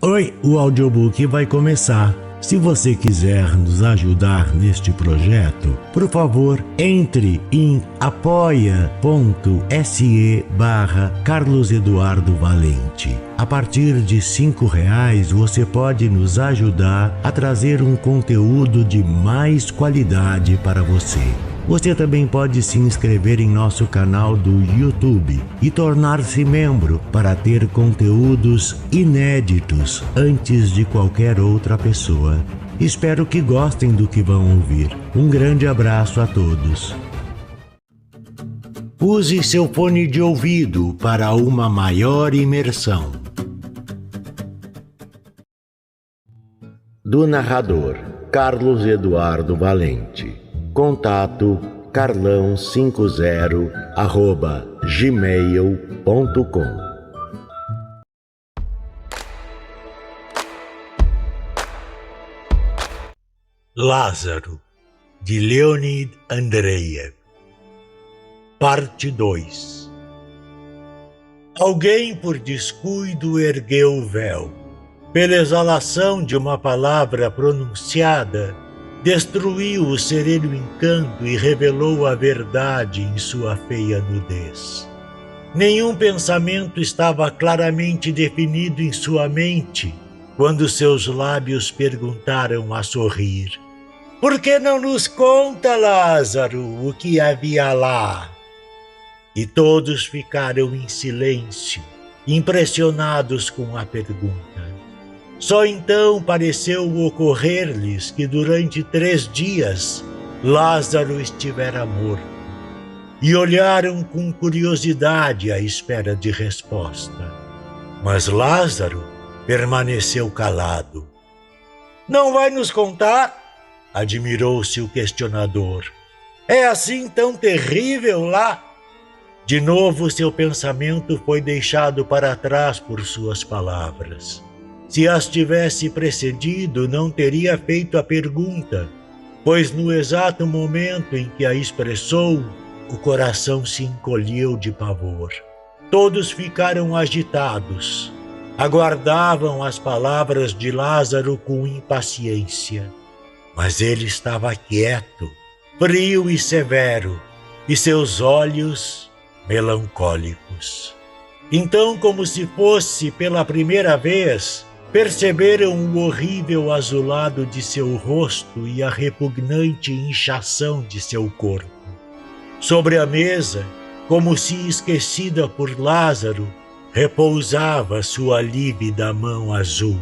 Oi, o audiobook vai começar. Se você quiser nos ajudar neste projeto, por favor, entre em apoia.se/Carlos Eduardo Valente. A partir de R$5 você pode nos ajudar a trazer um conteúdo de mais qualidade para você. Você também pode se inscrever em nosso canal do YouTube e tornar-se membro para ter conteúdos inéditos antes de qualquer outra pessoa. Espero que gostem do que vão ouvir. Um grande abraço a todos. Use seu fone de ouvido para uma maior imersão. Do narrador Carlos Eduardo Valente. Contato carlão50@gmail.com. Lázaro, de Leonid Andreev. Parte 2. Alguém por descuido ergueu o véu. Pela exalação de uma palavra pronunciada, destruiu o sereno encanto e revelou a verdade em sua feia nudez. Nenhum pensamento estava claramente definido em sua mente quando seus lábios perguntaram a sorrir: "Por que não nos conta, Lázaro, o que havia lá?" E todos ficaram em silêncio, impressionados com a pergunta. Só então pareceu ocorrer-lhes que durante 3 dias Lázaro estivera morto, e olharam com curiosidade à espera de resposta. Mas Lázaro permaneceu calado. "Não vai nos contar?" admirou-se o questionador. "É assim tão terrível lá?" De novo seu pensamento foi deixado para trás por suas palavras. Se as tivesse precedido, não teria feito a pergunta, pois no exato momento em que a expressou, o coração se encolheu de pavor. Todos ficaram agitados, aguardavam as palavras de Lázaro com impaciência. Mas ele estava quieto, frio e severo, e seus olhos melancólicos. Então, como se fosse pela primeira vez, perceberam o horrível azulado de seu rosto e a repugnante inchação de seu corpo. Sobre a mesa, como se esquecida por Lázaro, repousava sua lívida mão azul,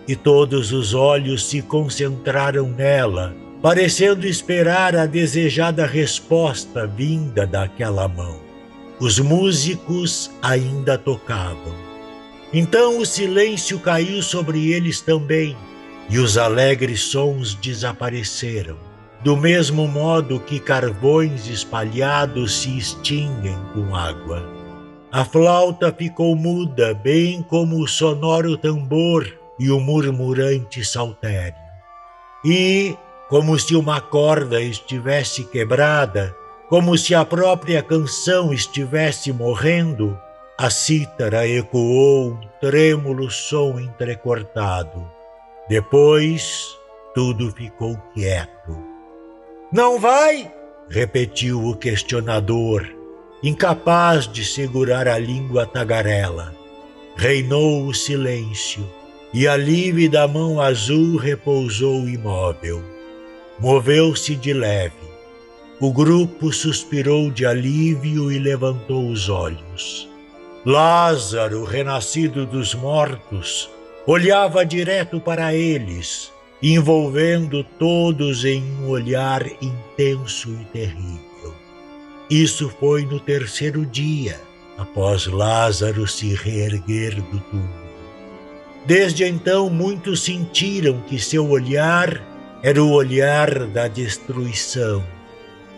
e todos os olhos se concentraram nela, parecendo esperar a desejada resposta vinda daquela mão. Os músicos ainda tocavam. Então o silêncio caiu sobre eles também, e os alegres sons desapareceram, do mesmo modo que carvões espalhados se extinguem com água. A flauta ficou muda, bem como o sonoro tambor e o murmurante saltério. E, como se uma corda estivesse quebrada, como se a própria canção estivesse morrendo, a cítara ecoou um trêmulo som entrecortado. Depois, tudo ficou quieto. "Não vai?" repetiu o questionador, incapaz de segurar a língua tagarela. Reinou o silêncio, e a lívida mão azul repousou imóvel. Moveu-se de leve. O grupo suspirou de alívio e levantou os olhos. Lázaro, renascido dos mortos, olhava direto para eles, envolvendo todos em um olhar intenso e terrível. Isso foi no 3º dia, após Lázaro se reerguer do túmulo. Desde então, muitos sentiram que seu olhar era o olhar da destruição.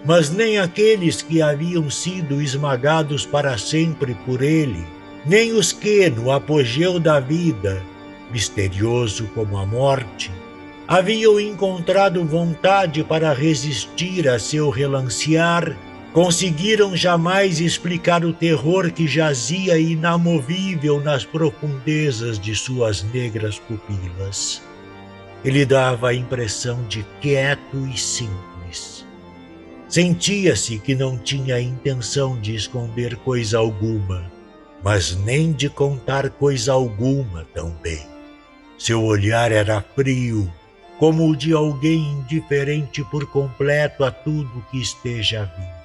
Mas nem aqueles que haviam sido esmagados para sempre por ele, nem os que, no apogeu da vida, misterioso como a morte, haviam encontrado vontade para resistir a seu relancear, conseguiram jamais explicar o terror que jazia inamovível nas profundezas de suas negras pupilas. Ele dava a impressão de quieto e simples. Sentia-se que não tinha intenção de esconder coisa alguma, mas nem de contar coisa alguma também. Seu olhar era frio, como o de alguém indiferente por completo a tudo que esteja vivo.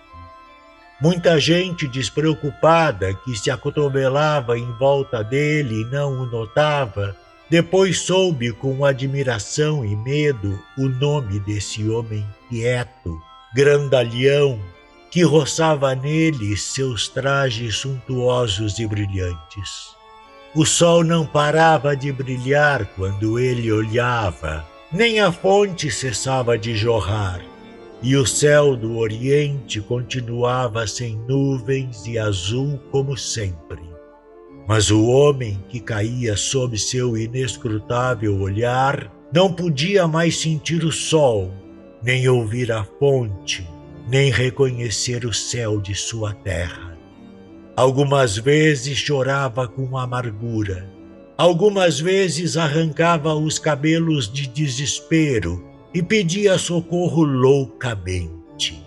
Muita gente despreocupada que se acotovelava em volta dele e não o notava, depois soube com admiração e medo o nome desse homem quieto, grandalhão, que roçava nele seus trajes suntuosos e brilhantes. O sol não parava de brilhar quando ele olhava, nem a fonte cessava de jorrar, e o céu do Oriente continuava sem nuvens e azul como sempre. Mas o homem que caía sob seu inescrutável olhar não podia mais sentir o sol, nem ouvir a fonte, nem reconhecer o céu de sua terra. Algumas vezes chorava com amargura, algumas vezes arrancava os cabelos de desespero e pedia socorro loucamente.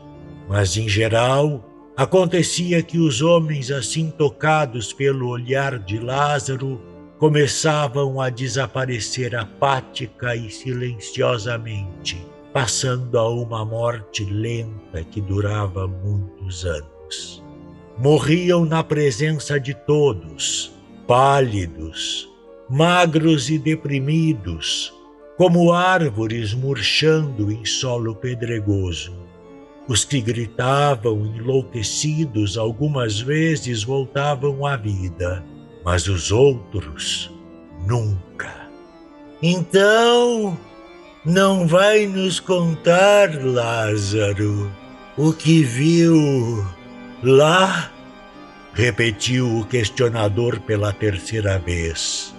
Mas, em geral, acontecia que os homens assim tocados pelo olhar de Lázaro começavam a desaparecer apática e silenciosamente, passando a uma morte lenta que durava muitos anos. Morriam na presença de todos, pálidos, magros e deprimidos, como árvores murchando em solo pedregoso. Os que gritavam enlouquecidos algumas vezes voltavam à vida, mas os outros nunca. Então, não vai nos contar, Lázaro, o que viu lá? Repetiu o questionador pela terceira vez.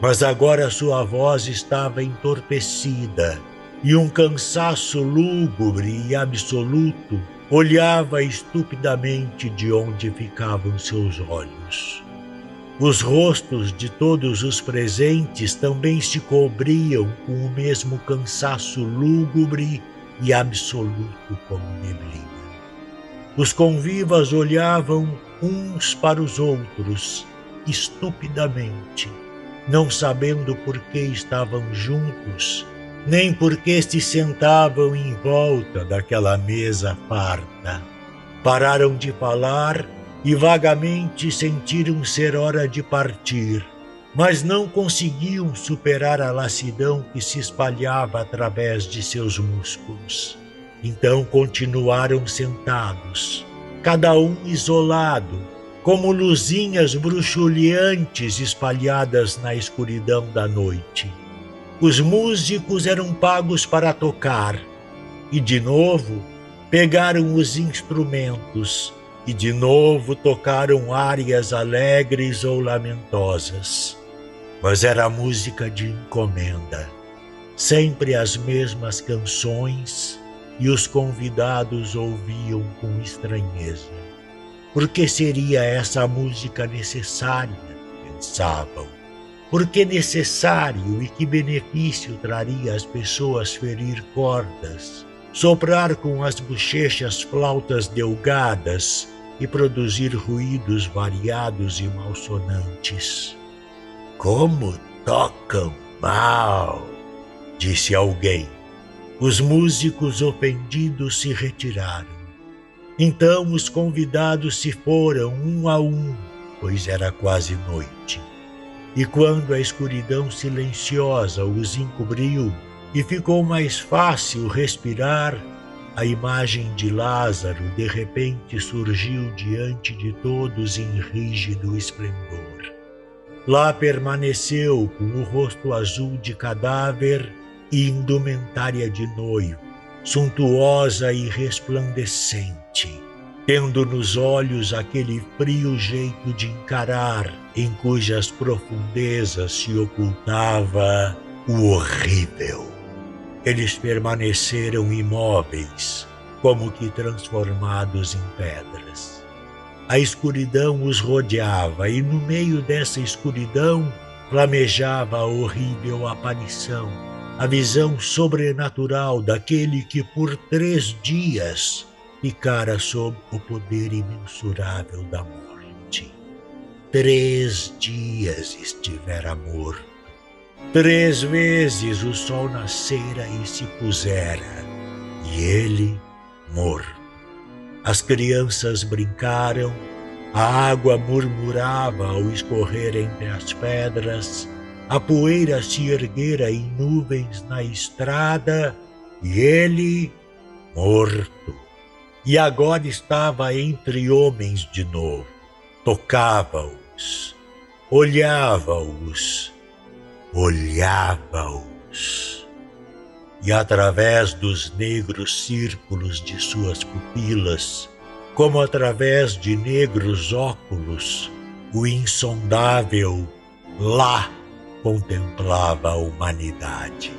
Mas agora sua voz estava entorpecida e um cansaço lúgubre e absoluto olhava estupidamente de onde ficavam seus olhos. Os rostos de todos os presentes também se cobriam com o mesmo cansaço lúgubre e absoluto como neblina. Os convivas olhavam uns para os outros, estupidamente, não sabendo por que estavam juntos, nem por que se sentavam em volta daquela mesa farta. Pararam de falar e vagamente sentiram ser hora de partir, mas não conseguiam superar a lassidão que se espalhava através de seus músculos. Então continuaram sentados, cada um isolado, como luzinhas bruxuleantes espalhadas na escuridão da noite. Os músicos eram pagos para tocar, e de novo pegaram os instrumentos, e de novo tocaram árias alegres ou lamentosas. Mas era música de encomenda, sempre as mesmas canções, e os convidados ouviam com estranheza. Por que seria essa música necessária? Pensavam. Por que necessário e que benefício traria às pessoas ferir cordas, soprar com as bochechas flautas delgadas e produzir ruídos variados e malsonantes? Como tocam mal, disse alguém. Os músicos ofendidos se retiraram. Então os convidados se foram um a um, pois era quase noite. E quando a escuridão silenciosa os encobriu e ficou mais fácil respirar, a imagem de Lázaro de repente surgiu diante de todos em rígido esplendor. Lá permaneceu com o rosto azul de cadáver e indumentária de noivo, suntuosa e resplandecente, tendo nos olhos aquele frio jeito de encarar, em cujas profundezas se ocultava o horrível. Eles permaneceram imóveis, como que transformados em pedras. A escuridão os rodeava e no meio dessa escuridão flamejava a horrível aparição, a visão sobrenatural daquele que por 3 dias ficara sob o poder imensurável da morte. 3 dias estivera morto. 3 vezes o sol nascera e se pusera, e ele morto. As crianças brincaram, a água murmurava ao escorrer entre as pedras, a poeira se erguera em nuvens na estrada, e ele morto. E agora estava entre homens de novo, tocava-os, olhava-os, e através dos negros círculos de suas pupilas, como através de negros óculos, o insondável lá contemplava a humanidade.